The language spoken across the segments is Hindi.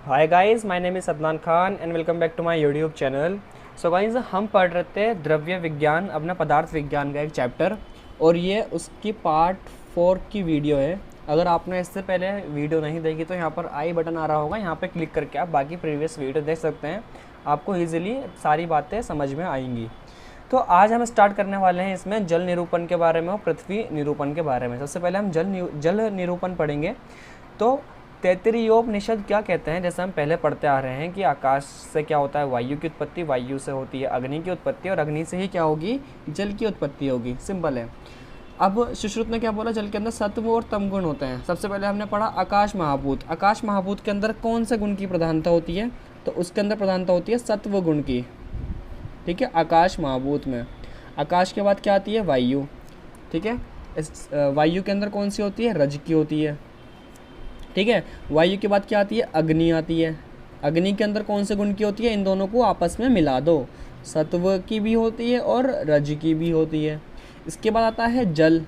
Hi guys, my name is Sadnan Khan and welcome back to my YouTube channel. So guys, हम पढ़ रहे थे द्रव्य विज्ञान, अपना पदार्थ विज्ञान का एक चैप्टर, और ये उसकी पार्ट 4 की वीडियो है। अगर आपने इससे पहले वीडियो नहीं देखी तो यहाँ पर आई बटन आ रहा होगा, यहाँ पे क्लिक करके आप बाकी प्रीवियस वीडियो देख सकते हैं। आपको ईजिली सारी बातें समझ में आएंगी। तो आज हम स्टार्ट करने वाले हैं इसमें जल निरूपण के बारे में और पृथ्वी निरूपण के बारे में। सबसे पहले हम जल निरूपण पढ़ेंगे। तो तैत्तिरीयोपनिषद क्या कहते हैं, जैसे हम पहले पढ़ते आ रहे हैं कि आकाश से क्या होता है, वायु की उत्पत्ति, वायु से होती है अग्नि की उत्पत्ति, और अग्नि से ही क्या होगी, जल की उत्पत्ति होगी। सिंपल है। अब सुश्रुत ने क्या बोला, जल के अंदर सत्व और तम गुण होते हैं। सबसे पहले हमने पढ़ा आकाश महाभूत। आकाश महाभूत के अंदर कौन से गुण की प्रधानता होती है, तो उसके अंदर प्रधानता होती है सत्व गुण की। ठीक है, आकाश महाभूत में। आकाश के बाद क्या आती है, वायु। ठीक है, इस वायु के अंदर कौन सी होती है, रज की होती है। ठीक है, वायु के बाद क्या आती है, अग्नि आती है। अग्नि के अंदर कौन से गुण की होती है, इन दोनों को आपस में मिला दो, सत्व की भी होती है और रज की भी होती है। इसके बाद आता है जल।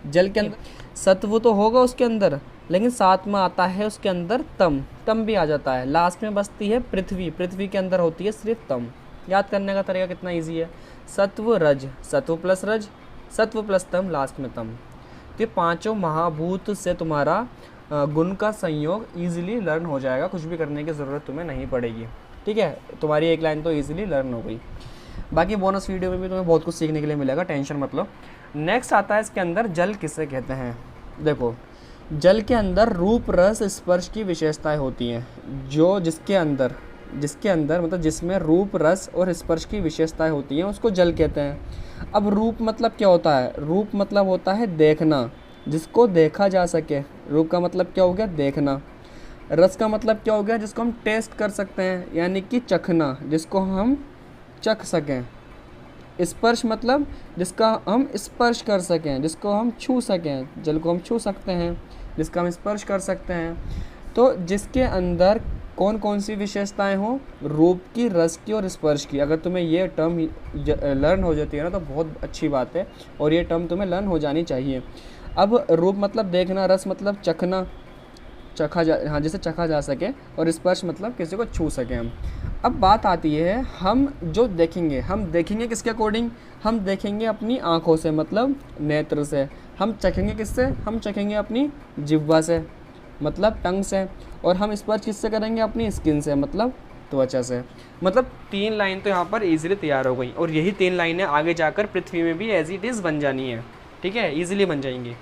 जल के अंदर सत्व तो होगा उसके अंदर, लेकिन साथ में आता है उसके अंदर तम। तम भी आ जाता है। लास्ट में बचती है पृथ्वी। पृथ्वी के अंदर होती है सिर्फ तम। याद करने का तरीका कितना ईजी है, सत्व रज, सत्व प्लस रज, सत्व प्लस तम, लास्ट में तम। तो ये पाँचों महाभूत से तुम्हारा गुण का संयोग इजीली लर्न हो जाएगा। कुछ भी करने की ज़रूरत तुम्हें नहीं पड़ेगी। ठीक है, तुम्हारी एक लाइन तो इजीली लर्न हो गई। बाकी बोनस वीडियो में भी तुम्हें बहुत कुछ सीखने के लिए मिलेगा, टेंशन मत लो। नेक्स्ट आता है इसके अंदर जल किसे कहते हैं। देखो, जल के अंदर रूप रस स्पर्श की विशेषताएं होती हैं, जो जिसके अंदर मतलब जिसमें रूप रस और स्पर्श की विशेषताएं होती हैं उसको जल कहते हैं। अब रूप मतलब क्या होता है, रूप मतलब होता है देखना, जिसको देखा जा सके। रूप का मतलब क्या हो गया, देखना। रस का मतलब क्या हो गया, जिसको हम टेस्ट कर सकते हैं, यानी कि चखना, जिसको हम चख सकें। स्पर्श मतलब जिसका हम स्पर्श कर सकें, जिसको हम छू सकें। जल को हम छू सकते हैं, जिसका हम स्पर्श कर सकते हैं। तो जिसके अंदर कौन कौन सी विशेषताएं हो, रूप की, रस की और स्पर्श की। अगर तुम्हें ये टर्म लर्न हो जाती है ना तो बहुत अच्छी बात है, और ये टर्म तुम्हें लर्न हो जानी चाहिए। अब रूप मतलब देखना, रस मतलब चखना, जिसे चखा जा सके, और स्पर्श मतलब किसी को छू सके हम। अब बात आती है, हम जो देखेंगे, हम देखेंगे किसके अकॉर्डिंग, हम देखेंगे अपनी आँखों से, मतलब नेत्र से। हम चखेंगे किससे, हम चखेंगे अपनी जिह्वा से, मतलब टंग से। और हम स्पर्श किससे करेंगे, अपनी स्किन से, मतलब त्वचा से। मतलब 3 लाइन तो यहाँ पर इजीली तैयार हो गई, और यही 3 लाइनें आगे जाकर पृथ्वी में भी एज इट इज़ बन जानी है। ठीक है, इजीली बन जाएंगी।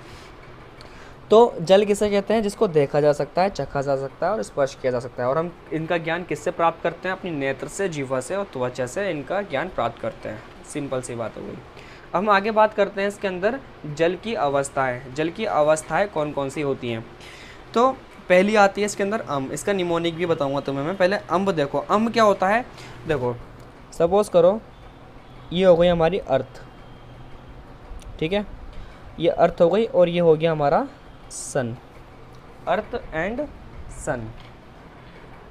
तो जल किसे कहते हैं, जिसको देखा जा सकता है, चखा जा सकता है और स्पर्श किया जा सकता है। और हम इनका ज्ञान किससे प्राप्त करते हैं, अपनी नेत्र से, जीवा से और त्वचा से इनका ज्ञान प्राप्त करते हैं। सिंपल सी बात हो गई। अब हम आगे बात करते हैं इसके अंदर जल की अवस्थाएं। जल की अवस्थाएं कौन कौन सी होती हैं। तो पहली आती है इसके अंदर अम्ब। इसका निमोनिक भी बताऊंगा तुम्हें मैं। पहले अम्ब देखो, अम्ब क्या होता है। देखो, सपोज करो ये हो गई हमारी अर्थ। ठीक है, ये अर्थ हो गई, और ये हो गया हमारा सन, अर्थ एंड सन।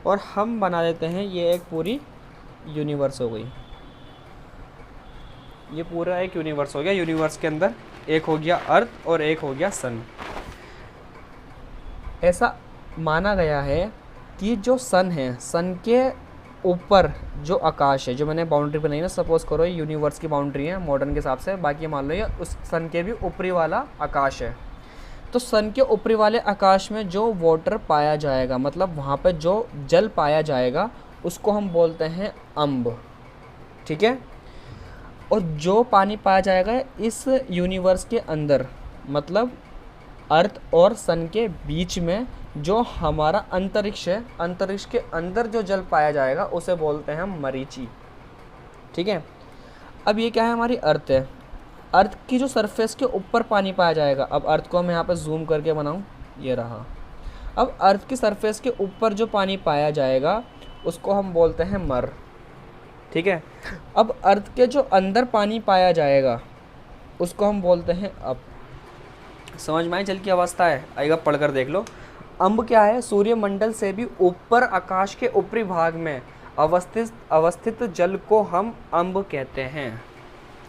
और हम बना देते हैं ये एक पूरी यूनिवर्स हो गई। ये पूरा एक यूनिवर्स हो गया। यूनिवर्स के अंदर एक हो गया अर्थ और एक हो गया सन। ऐसा माना गया है कि जो सन है, सन के ऊपर जो आकाश है, जो मैंने बाउंड्री बनाई ना, सपोज करो ये यूनिवर्स की बाउंड्री है मॉडर्न के हिसाब से, बाकी मान लो ये उस सन के भी ऊपरी वाला आकाश है। तो सन के ऊपरी वाले आकाश में जो वाटर पाया जाएगा, मतलब वहाँ पे जो जल पाया जाएगा, उसको हम बोलते हैं अम्ब। ठीक है, और जो पानी पाया जाएगा इस यूनिवर्स के अंदर, मतलब अर्थ और सन के बीच में जो हमारा अंतरिक्ष है, अंतरिक्ष के अंदर जो जल पाया जाएगा उसे बोलते हैं हम मरीचि। ठीक है, अब ये क्या है, हमारी अर्थ है। अर्थ की जो सरफेस के ऊपर पानी पाया जाएगा। अब अर्थ को मैं यहाँ पे जूम करके बनाऊँ, ये रहा। अब अर्थ की सरफेस के ऊपर जो पानी पाया जाएगा उसको हम बोलते हैं मर। ठीक है, अब अर्थ के जो अंदर पानी पाया जाएगा उसको हम बोलते हैं अप। समझ में आई जल की अवस्था है, आएगा पढ़ कर देख लो। अम्ब क्या है, सूर्यमंडल से भी ऊपर आकाश के ऊपरी भाग में अवस्थित जल को हम अम्ब कहते हैं।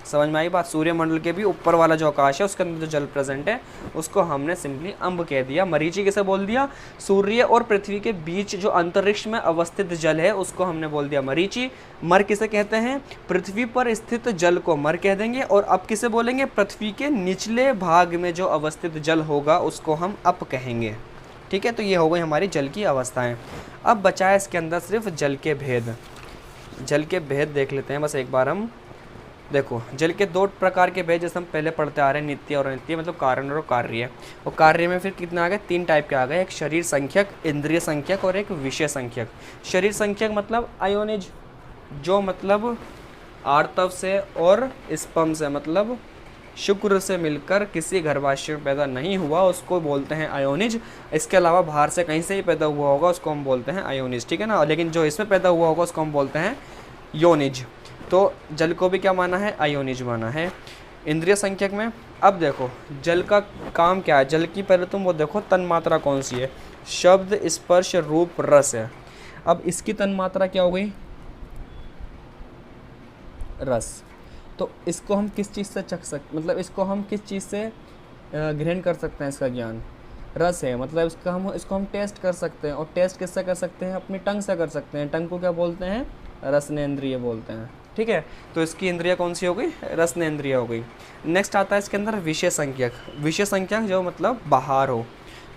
समझ में आई बात। सूर्यमंडल के भी ऊपर वाला जो आकाश है उसके अंदर जो जल प्रेजेंट है उसको हमने सिंपली अम्ब कह दिया। मरीचि किसे बोल दिया? सूर्य और पृथ्वी के बीच जो अंतरिक्ष में अवस्थित जल है उसको हमने बोल दिया मरीचि। मर किसे कहते हैं? पृथ्वी पर स्थित जल को मर कह देंगे। और अब किसे बोलेंगे? पृथ्वी के निचले भाग में जो अवस्थित जल होगा उसको हम अप कहेंगे। ठीक है, तो ये हो गई हमारी जल की अवस्थाएं। अब बचा है इसके अंदर सिर्फ जल के भेद। जल के भेद देख लेते हैं बस एक बार हम। देखो, जल के दो प्रकार के भेद जैसे हम पहले पढ़ते आ रहे हैं, नित्य और अनित्य, मतलब कारण और कार्य। और कार्य में फिर कितना आ गए? 3 टाइप के आ गए, एक शरीर संख्यक, इंद्रिय संख्यक और एक विषय संख्यक। शरीर संख्यक मतलब आयोनिज, जो मतलब आर्तव से और स्पर्म से मतलब शुक्र से मिलकर किसी गर्भाशय में पैदा नहीं हुआ उसको बोलते हैं आयोनिज। इसके अलावा बाहर से कहीं से ही पैदा हुआ होगा उसको हम बोलते हैं आयोनिज। ठीक है ना, लेकिन जो इसमें पैदा हुआ होगा उसको हम बोलते हैं योनिज। तो जल को भी क्या माना है? आयोनिज माना है। इंद्रिय संख्यक में अब देखो जल का काम क्या है। जल की पहले तुम वो देखो तन्मात्रा कौन सी है। शब्द, स्पर्श, रूप, रस है। अब इसकी तन्मात्रा क्या हो गई? रस। तो इसको हम किस चीज़ से चख सकते, मतलब इसको हम किस चीज़ से ग्रहण कर सकते हैं? इसका ज्ञान रस है, मतलब इसको हम टेस्ट कर सकते हैं। और टेस्ट किससे कर सकते हैं? अपनी टंग से कर सकते हैं। टंग को क्या बोलते हैं? रसनेंद्रिय बोलते हैं। ठीक है, तो इसकी इंद्रिय कौन सी हो गई? रसनेंद्रिय हो गई। नेक्स्ट आता है इसके अंदर विषय संख्यक। विषय संख्यक जो मतलब बाहर हो,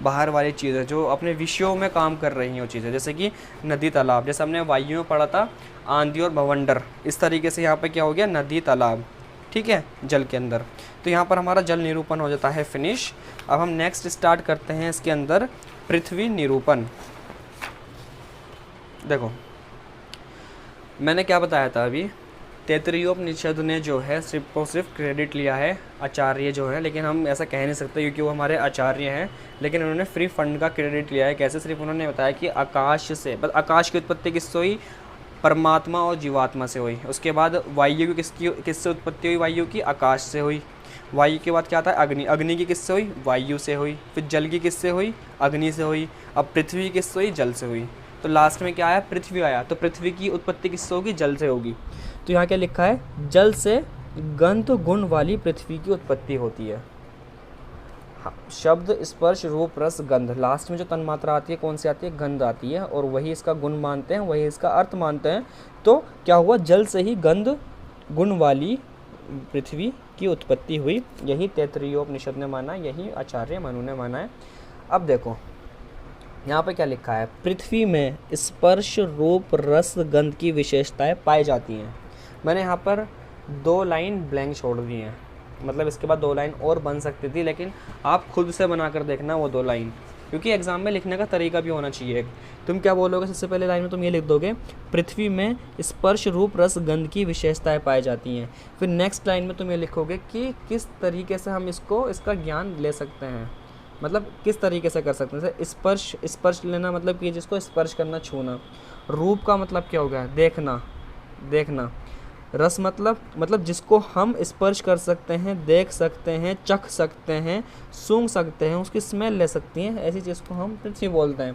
बाहर वाली चीज़ें जो अपने विषयों में काम कर रही हैं वो चीज़ें, जैसे कि नदी तालाब। जैसे हमने वायु में पढ़ा था आंधी और भवंडर, इस तरीके से यहाँ पे क्या हो गया? नदी तालाब। ठीक है, जल के अंदर। तो यहाँ पर हमारा जल निरूपण हो जाता है फिनिश। अब हम नेक्स्ट स्टार्ट करते हैं इसके अंदर पृथ्वी निरूपण। देखो मैंने क्या बताया था अभी, तैत्तिरीयोपनिषद ने जो है सिर्फ और सिर्फ क्रेडिट लिया है आचार्य जो है, लेकिन हम ऐसा कह नहीं सकते क्योंकि वो हमारे आचार्य हैं। लेकिन उन्होंने फ्री फंड का क्रेडिट लिया है। कैसे? सिर्फ उन्होंने बताया कि आकाश से, बस आकाश की उत्पत्ति किससे हुई? परमात्मा और जीवात्मा से हुई। उसके बाद वायु की किससे उत्पत्ति हुई? वायु की आकाश से हुई। वायु के बाद क्या आता है? अग्नि। अग्नि की किससे हुई? वायु से हुई। फिर जल की किससे हुई? अग्नि से हुई। अब पृथ्वी किससे हुई? जल से हुई। तो लास्ट में क्या आया? पृथ्वी आया। तो पृथ्वी की उत्पत्ति किससे होगी? जल से होगी। तो यहाँ क्या लिखा है? जल से गंध गुण वाली पृथ्वी की उत्पत्ति होती है। शब्द, स्पर्श, रूप, रस, गंध, लास्ट में जो तन्मात्रा आती है कौन सी आती है? गंध आती है। और वही इसका गुण मानते हैं, वही इसका अर्थ मानते हैं। तो क्या हुआ? जल से ही गंध गुण वाली पृथ्वी की उत्पत्ति हुई। यही तैत्तिरीयोपनिषद ने माना, यही आचार्य मनु ने माना है। अब देखो यहाँ पे क्या लिखा है? पृथ्वी में स्पर्श, रूप, रस, गंध की विशेषताएं पाई जाती हैं। मैंने यहाँ पर 2 लाइन ब्लैंक छोड़ दी हैं, मतलब इसके बाद 2 लाइन और बन सकती थी, लेकिन आप खुद से बनाकर देखना वो 2 लाइन, क्योंकि एग्जाम में लिखने का तरीका भी होना चाहिए। तुम क्या बोलोगे? सबसे पहले लाइन में तुम ये लिख दोगे पृथ्वी में स्पर्श, रूप, रस, गंध की विशेषताएं पाई जाती हैं। फिर नेक्स्ट लाइन में तुम ये लिखोगे कि किस तरीके से हम इसका ज्ञान ले सकते हैं, मतलब किस तरीके से कर सकते हैं। जैसे स्पर्श लेना मतलब कि जिसको स्पर्श करना, छूना। रूप का मतलब क्या हो गया? देखना। रस मतलब जिसको हम स्पर्श कर सकते हैं, देख सकते हैं, चख सकते हैं, सूंघ सकते हैं, उसकी स्मेल ले सकती हैं, ऐसी चीज़ को हम पृथ्वी बोलते हैं।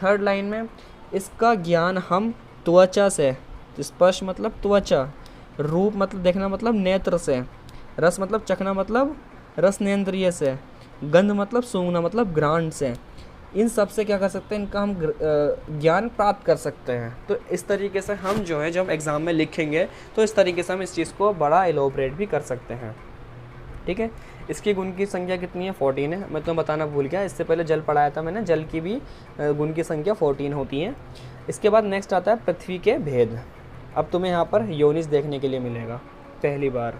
थर्ड लाइन में इसका ज्ञान हम त्वचा से, स्पर्श मतलब त्वचा, रूप मतलब देखना मतलब नेत्र से, रस मतलब चखना मतलब रसनेंद्रिय से, गंध मतलब सूंघना मतलब घ्राण से। इन सब से क्या कर सकते हैं? इनका हम ज्ञान प्राप्त कर सकते हैं। तो इस तरीके से हम जो है जब एग्ज़ाम में लिखेंगे तो इस तरीके से हम इस चीज़ को बड़ा एलोबरेट भी कर सकते हैं। ठीक है, इसकी गुण की संख्या कितनी है? 14 है। मैं तुम्हें बताना भूल गया, इससे पहले जल पढ़ाया था मैंने, जल की भी गुण की संख्या 14 होती है। इसके बाद नेक्स्ट आता है पृथ्वी के भेद। अब तुम्हें यहाँ पर योनिस देखने के लिए मिलेगा पहली बार।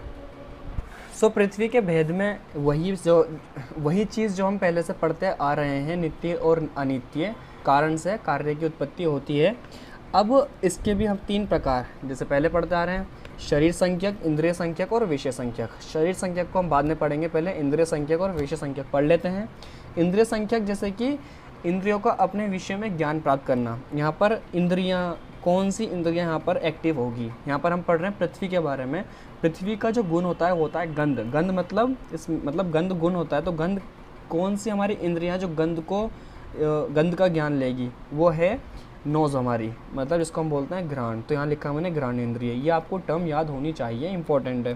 सो पृथ्वी के भेद में वही चीज़ जो हम पहले से पढ़ते आ रहे हैं, नित्य और अनित्य, कारण से कार्य की उत्पत्ति होती है। अब इसके भी हम 3 प्रकार जैसे पहले पढ़ते आ रहे हैं, शरीर संख्यक, इंद्रिय संख्यक और विषय संख्यक। शरीर संख्यक को हम बाद में पढ़ेंगे, पहले इंद्रिय संख्यक और विषय संख्यक पढ़ लेते हैं। इंद्रिय संख्यक जैसे कि इंद्रियों का अपने विषय में ज्ञान प्राप्त करना। यहाँ पर इंद्रियाँ, कौन सी इंद्रियाँ यहाँ पर एक्टिव होगी? यहाँ पर हम पढ़ रहे हैं पृथ्वी के बारे में। पृथ्वी का जो गुण होता है वो होता है गंध। गंध मतलब गंध गुण होता है। तो गंध, कौन सी हमारी इंद्रियाँ जो गंध का ज्ञान लेगी? वो है नोज़ हमारी, मतलब इसको हम बोलते हैं घ्राण, तो यहाँ लिखा मैंने घ्राणेंद्रिय, ये आपको टर्म याद होनी चाहिए, इंपॉर्टेंट है।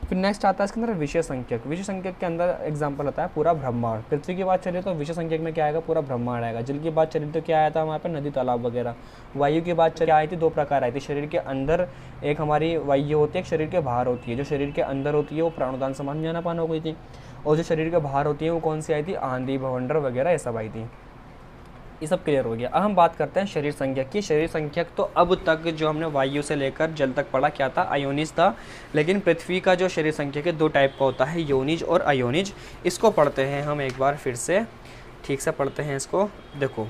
फिर नेक्स्ट आता है इसके अंदर विषय संख्यक। विषय संख्यक के अंदर एग्जांपल आता है पूरा ब्रह्मांड। पृथ्वी की बात चले तो विषय संख्यक में क्या आएगा, पूरा ब्रह्मांड आएगा। जल की बात चले तो क्या आया था हमारे पास, नदी तालाब वगैरह। वायु की बात चले आई थी, दो प्रकार आई थी, शरीर के अंदर एक हमारी वायु होती है, एक शरीर के बाहर होती है। जो शरीर के अंदर होती है वो प्राणोदान समान ज्ञानापान हो गई थी, और जो शरीर के बाहर होती है वो कौन सी आई थी, आंधी भवंडर वगैरह ये सब आई थी। ये सब क्लियर हो गया। अब हम बात करते हैं शरीर संख्यक की। शरीर संख्यक तो अब तक जो हमने वायु से लेकर जल तक पढ़ा क्या था, आयोनिज था। लेकिन पृथ्वी का जो शरीर संख्यक है दो टाइप का होता है, योनिज और अयोनिज। इसको पढ़ते हैं हम एक बार फिर से, ठीक से पढ़ते हैं इसको। देखो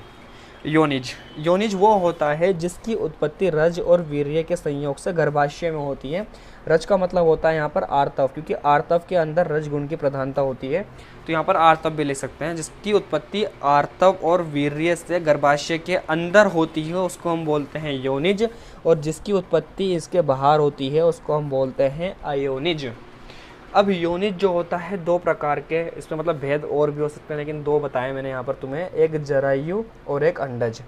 योनिज, योनिज वो होता है जिसकी उत्पत्ति रज और वीर्य के संयोग से गर्भाशय में होती है। रज का मतलब होता है यहाँ पर आर्तव, क्योंकि आर्तव के अंदर रज गुण की प्रधानता होती है, तो यहाँ पर आर्तव भी लिख सकते हैं। जिसकी उत्पत्ति आर्तव और वीर्य से गर्भाशय के अंदर होती है उसको हम बोलते हैं योनिज, और जिसकी उत्पत्ति इसके बाहर होती है उसको हम बोलते हैं अयोनिज। अब योनिज जो होता है दो प्रकार के, इसमें मतलब भेद और भी हो सकते हैं, लेकिन दो बताए मैंने यहाँ पर तुम्हें, एक जरायु और एक अंडज।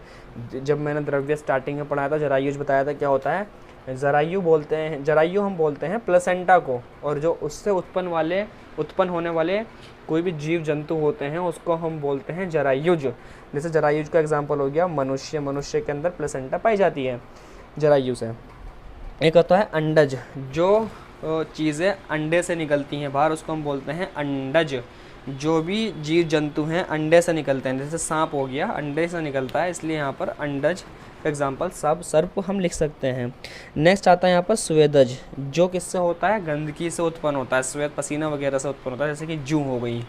जब मैंने द्रव्य स्टार्टिंग में पढ़ाया था, जरायुज बताया था क्या होता है। जरायु बोलते हैं, जरायु हम बोलते हैं प्लेसेंटा को, और जो उससे उत्पन्न होने वाले कोई भी जीव जंतु होते हैं उसको हम बोलते हैं जरायुज। जैसे जरायुज का एग्जाम्पल हो गया मनुष्य, मनुष्य के अंदर प्लेसेंटा पाई जाती है जरायु से। एक होता है अंडज, जो चीज़ें अंडे से निकलती हैं बाहर, उसको हम बोलते हैं अंडज। जो भी जीव जंतु हैं अंडे से निकलते हैं, जैसे सांप हो गया अंडे से निकलता है, इसलिए यहाँ पर अंडज एग्जाम्पल सब सर्प हम लिख सकते हैं। नेक्स्ट आता है यहाँ पर स्वेदज, जो किससे होता है, गंदगी से उत्पन्न होता है, स्वेद पसीना वगैरह से उत्पन्न होता है, जैसे कि जूं हो गई,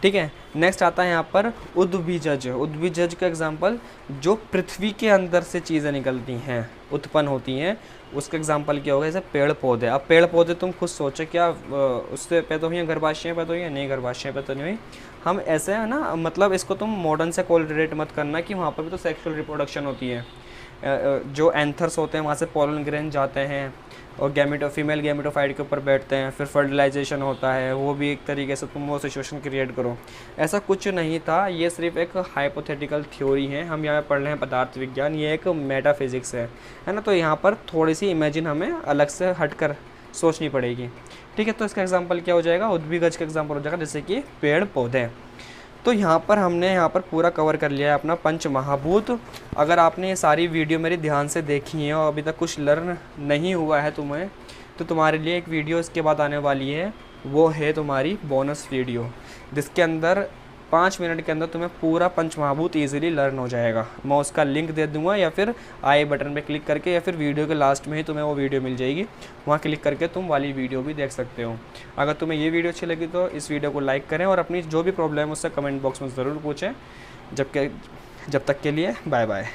ठीक है। नेक्स्ट आता है यहाँ पर उद्भिजज। उद्भिजज का एग्जाम्पल जो पृथ्वी के अंदर से चीज़ें निकलती हैं, उत्पन्न होती हैं, उसका एग्जाम्पल क्या होगा, जैसे पेड़ पौधे। अब पेड़ पौधे तुम खुद सोचो, क्या उससे पैदा हुई है, गर्भाशय पैदा हुई है, नहीं गर्भाशय पैदा नहीं हुई। हम ऐसे है ना, मतलब इसको तुम मॉडर्न से कोरिलेट मत करना कि वहाँ पर भी तो सेक्सुअल रिप्रोडक्शन होती है। जो एंथर्स होते हैं वहाँ से पोलन ग्रेन जाते हैं और फीमेल गैमेटोफाइट के ऊपर बैठते हैं, फिर फर्टिलाइजेशन होता है, वो भी एक तरीके से तुम वो सिचुएशन क्रिएट करो। ऐसा कुछ नहीं था, ये सिर्फ एक हाइपोथेटिकल थ्योरी है। हम यहाँ पढ़ रहे हैं पदार्थ विज्ञान, ये एक मेटाफिजिक्स है ना, तो यहाँ पर थोड़ी सी इमेजिन हमें अलग से हटकर सोचनी पड़ेगी, ठीक है। तो इसका एग्जाम्पल क्या हो जाएगा, उद्भिजज का एग्जाम्पल हो जाएगा, जैसे कि पेड़ पौधे। तो यहाँ पर हमने यहाँ पर पूरा कवर कर लिया है अपना पंच महाभूत। अगर आपने ये सारी वीडियो मेरी ध्यान से देखी है और अभी तक कुछ लर्न नहीं हुआ है तुम्हें, तो तुम्हारे लिए एक वीडियो इसके बाद आने वाली है, वो है तुम्हारी बोनस वीडियो, जिसके अंदर 5 मिनट के अंदर तुम्हें पूरा पंच महाभूत ईजिली लर्न हो जाएगा। मैं उसका लिंक दे दूंगा, या फिर आई बटन पे क्लिक करके, या फिर वीडियो के लास्ट में ही तुम्हें वो वीडियो मिल जाएगी, वहाँ क्लिक करके तुम वाली वीडियो भी देख सकते हो। अगर तुम्हें ये वीडियो अच्छी लगी तो इस वीडियो को लाइक करें, और अपनी जो भी प्रॉब्लम है उससे कमेंट बॉक्स में ज़रूर पूछें। जब तक के लिए बाय बाय।